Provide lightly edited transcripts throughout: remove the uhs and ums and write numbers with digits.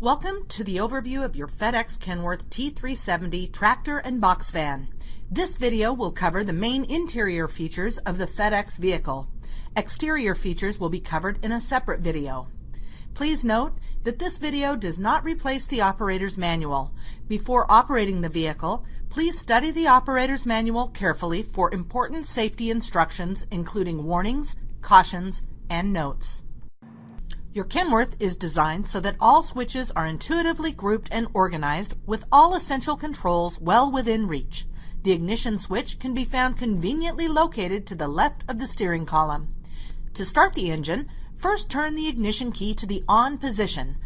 Welcome to the overview of your FedEx Kenworth T370 tractor and box van. This video will cover the main interior features of the FedEx vehicle. Exterior features will be covered in a separate video. Please note that this video does not replace the operator's manual. Before operating the vehicle, please study the operator's manual carefully for important safety instructions, including warnings, cautions, and notes. Your Kenworth is designed so that all switches are intuitively grouped and organized with all essential controls well within reach. The ignition switch can be found conveniently located to the left of the steering column. To start the engine, first turn the ignition key to the on position.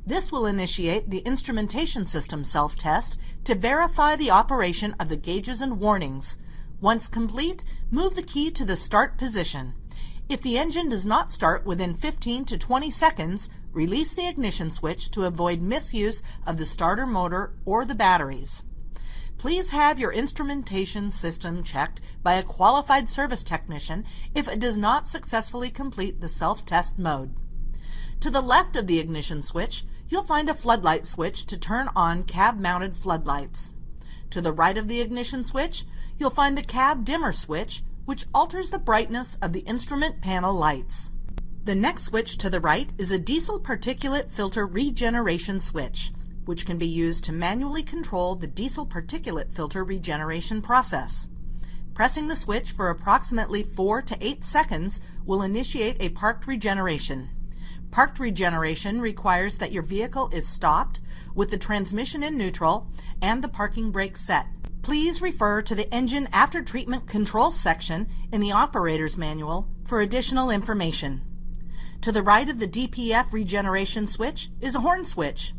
This will initiate the instrumentation system self-test to verify the operation of the gauges and warnings. Once complete, move the key to the start position. If the engine does not start within 15 to 20 seconds, release the ignition switch to avoid misuse of the starter motor or the batteries. Please have your instrumentation system checked by a qualified service technician if it does not successfully complete the self-test mode. To the left of the ignition switch, you'll find a floodlight switch to turn on cab-mounted floodlights. To the right of the ignition switch, you'll find the cab dimmer switch, which alters the brightness of the instrument panel lights. The next switch to the right is a diesel particulate filter regeneration switch, which can be used to manually control the diesel particulate filter regeneration process. Pressing the switch for approximately 4 to 8 seconds will initiate a parked regeneration. Parked regeneration requires that your vehicle is stopped with the transmission in neutral and the parking brake set. Please refer to the Engine After Treatment Control section in the operator's manual for additional information. To the right of the DPF regeneration switch is a horn switch.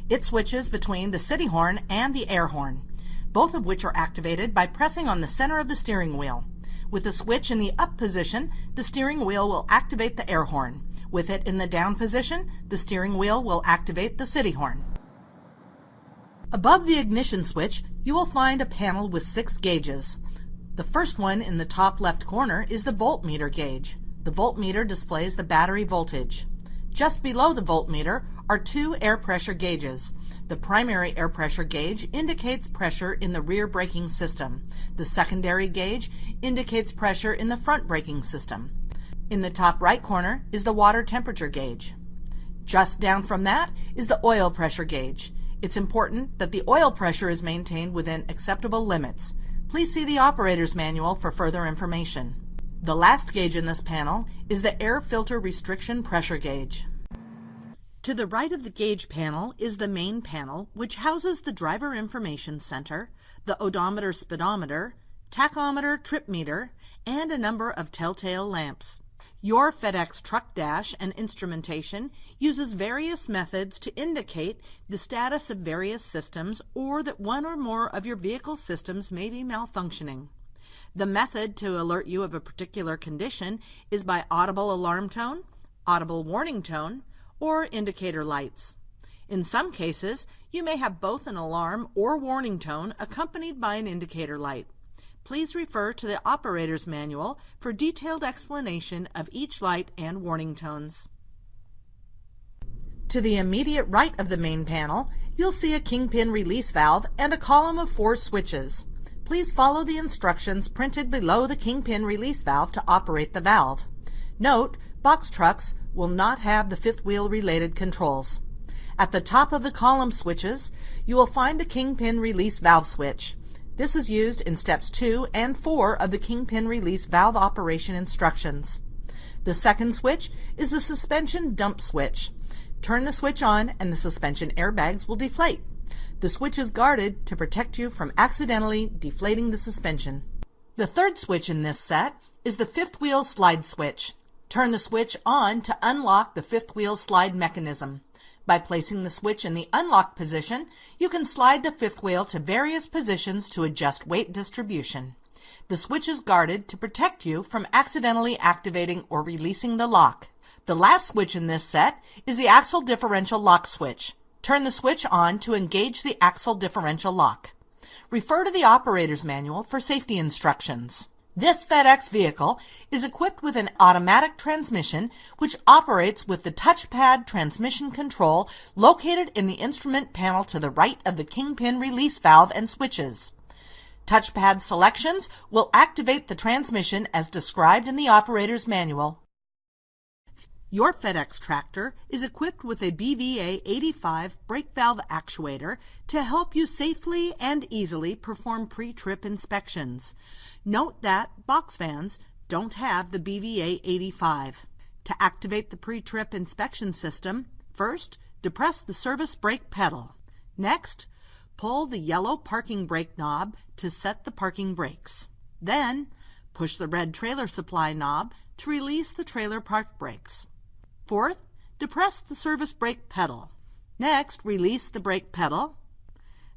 It switches between the city horn and the air horn, both of which are activated by pressing on the center of the steering wheel. With the switch in the up position, the steering wheel will activate the air horn. With it in the down position, the steering wheel will activate the city horn. Above the ignition switch, you will find a panel with 6 gauges. The first one in the top left corner is the voltmeter gauge. The voltmeter displays the battery voltage. Just below the voltmeter are 2 air pressure gauges. The primary air pressure gauge indicates pressure in the rear braking system. The secondary gauge indicates pressure in the front braking system. In the top right corner is the water temperature gauge. Just down from that is the oil pressure gauge. It's important that the oil pressure is maintained within acceptable limits. Please see the operator's manual for further information. The last gauge in this panel is the air filter restriction pressure gauge. To the right of the gauge panel is the main panel, which houses the driver information center, the odometer speedometer, tachometer trip meter, and a number of telltale lamps. Your FedEx truck dash and instrumentation uses various methods to indicate the status of various systems or that one or more of your vehicle systems may be malfunctioning. The method to alert you of a particular condition is by audible alarm tone, audible warning tone, or indicator lights. In some cases, you may have both an alarm or warning tone accompanied by an indicator light. Please refer to the operator's manual for detailed explanation of each light and warning tones. To the immediate right of the main panel, you'll see a kingpin release valve and a column of 4 switches. Please follow the instructions printed below the kingpin release valve to operate the valve. Note, box trucks will not have the fifth wheel related controls. At the top of the column switches, you will find the kingpin release valve switch. This is used in steps 2 and 4 of the kingpin release valve operation instructions. The second switch is the suspension dump switch. Turn the switch on and the suspension airbags will deflate. The switch is guarded to protect you from accidentally deflating the suspension. The third switch in this set is the fifth wheel slide switch. Turn the switch on to unlock the fifth wheel slide mechanism. By placing the switch in the unlock position, you can slide the fifth wheel to various positions to adjust weight distribution. The switch is guarded to protect you from accidentally activating or releasing the lock. The last switch in this set is the axle differential lock switch. Turn the switch on to engage the axle differential lock. Refer to the operator's manual for safety instructions. This FedEx vehicle is equipped with an automatic transmission which operates with the touchpad transmission control located in the instrument panel to the right of the kingpin release valve and switches. Touchpad selections will activate the transmission as described in the operator's manual. Your FedEx tractor is equipped with a BVA 85 brake valve actuator to help you safely and easily perform pre-trip inspections. Note that box vans don't have the BVA 85. To activate the pre-trip inspection system, first, depress the service brake pedal. Next, pull the yellow parking brake knob to set the parking brakes. Then, push the red trailer supply knob to release the trailer park brakes. Fourth, depress the service brake pedal. Next, release the brake pedal.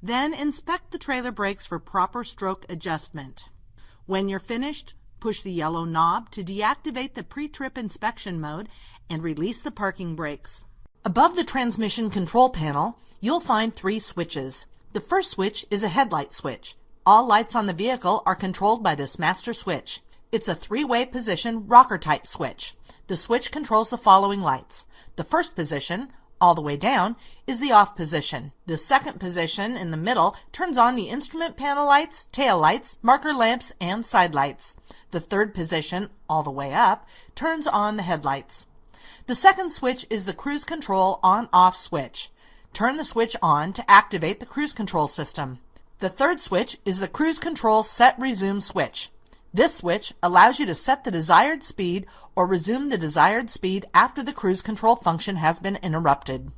Then inspect the trailer brakes for proper stroke adjustment. When you're finished, push the yellow knob to deactivate the pre-trip inspection mode and release the parking brakes. Above the transmission control panel, you'll find 3 switches. The first switch is a headlight switch. All lights on the vehicle are controlled by this master switch. It's a 3-way position rocker type switch. The switch controls the following lights. The first position, all the way down, is the off position. The second position in the middle turns on the instrument panel lights, tail lights, marker lamps, and side lights. The third position, all the way up, turns on the headlights. The second switch is the cruise control on-off switch. Turn the switch on to activate the cruise control system. The third switch is the cruise control set resume switch. This switch allows you to set the desired speed or resume the desired speed after the cruise control function has been interrupted.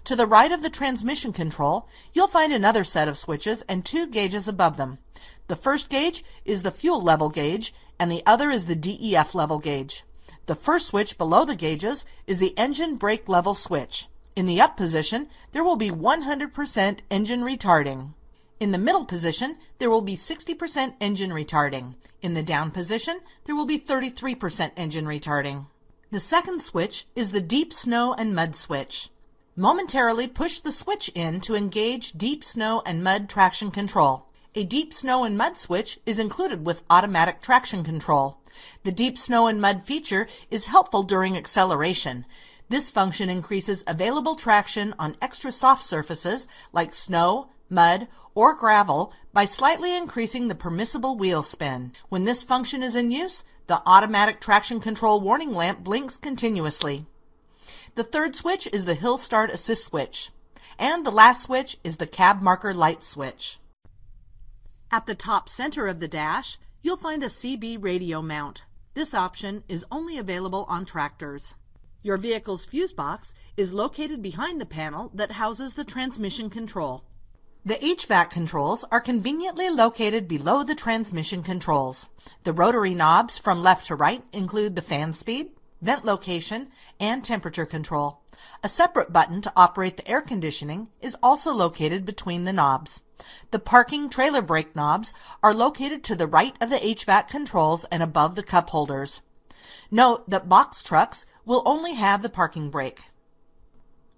To the right of the transmission control, you'll find another set of switches and 2 gauges above them. The first gauge is the fuel level gauge and the other is the DEF level gauge. The first switch below the gauges is the engine brake level switch. In the up position, there will be 100% engine retarding. In the middle position, there will be 60% engine retarding. In the down position, there will be 33% engine retarding. The second switch is the deep snow and mud switch. Momentarily push the switch in to engage deep snow and mud traction control. A deep snow and mud switch is included with automatic traction control. The deep snow and mud feature is helpful during acceleration. This function increases available traction on extra soft surfaces like snow, mud, or gravel by slightly increasing the permissible wheel spin. When this function is in use, the automatic traction control warning lamp blinks continuously. The third switch is the hill start assist switch. And the last switch is the cab marker light switch. At the top center of the dash, you'll find a CB radio mount. This option is only available on tractors. Your vehicle's fuse box is located behind the panel that houses the transmission control. The HVAC controls are conveniently located below the transmission controls. The rotary knobs from left to right include the fan speed, vent location, and temperature control. A separate button to operate the air conditioning is also located between the knobs. The parking trailer brake knobs are located to the right of the HVAC controls and above the cup holders. Note that box trucks will only have the parking brake.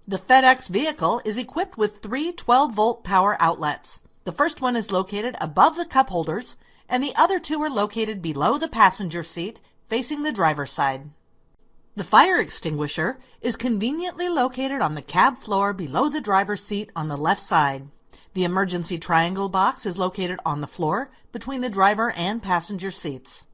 The FedEx vehicle is equipped with 3 12-volt power outlets. The first one is located above the cup holders, and the other 2 are located below the passenger seat, facing the driver's side. The fire extinguisher is conveniently located on the cab floor below the driver's seat on the left side. The emergency triangle box is located on the floor between the driver and passenger seats.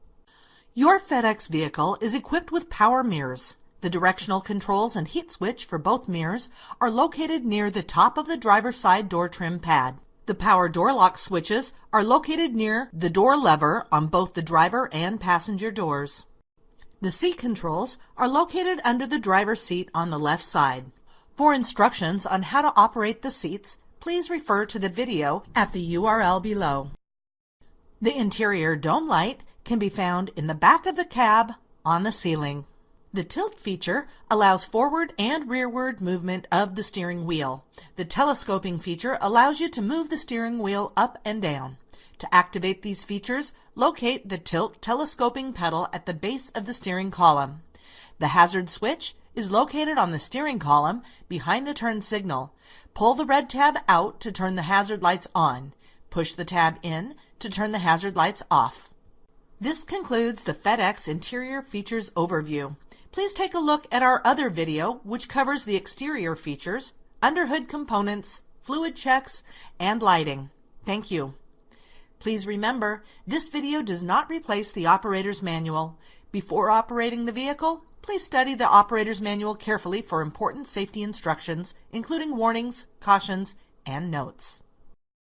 Your FedEx vehicle is equipped with power mirrors. The directional controls and heat switch for both mirrors are located near the top of the driver's side door trim pad. The power door lock switches are located near the door lever on both the driver and passenger doors. The seat controls are located under the driver's seat on the left side. For instructions on how to operate the seats, please refer to the video at the URL below. The interior dome light can be found in the back of the cab on the ceiling. The tilt feature allows forward and rearward movement of the steering wheel. The telescoping feature allows you to move the steering wheel up and down. To activate these features, locate the tilt telescoping pedal at the base of the steering column. The hazard switch is located on the steering column behind the turn signal. Pull the red tab out to turn the hazard lights on. Push the tab in to turn the hazard lights off. This concludes the FedEx Interior Features Overview. Please take a look at our other video, which covers the exterior features, underhood components, fluid checks, and lighting. Thank you. Please remember, this video does not replace the operator's manual. Before operating the vehicle, please study the operator's manual carefully for important safety instructions, including warnings, cautions, and notes.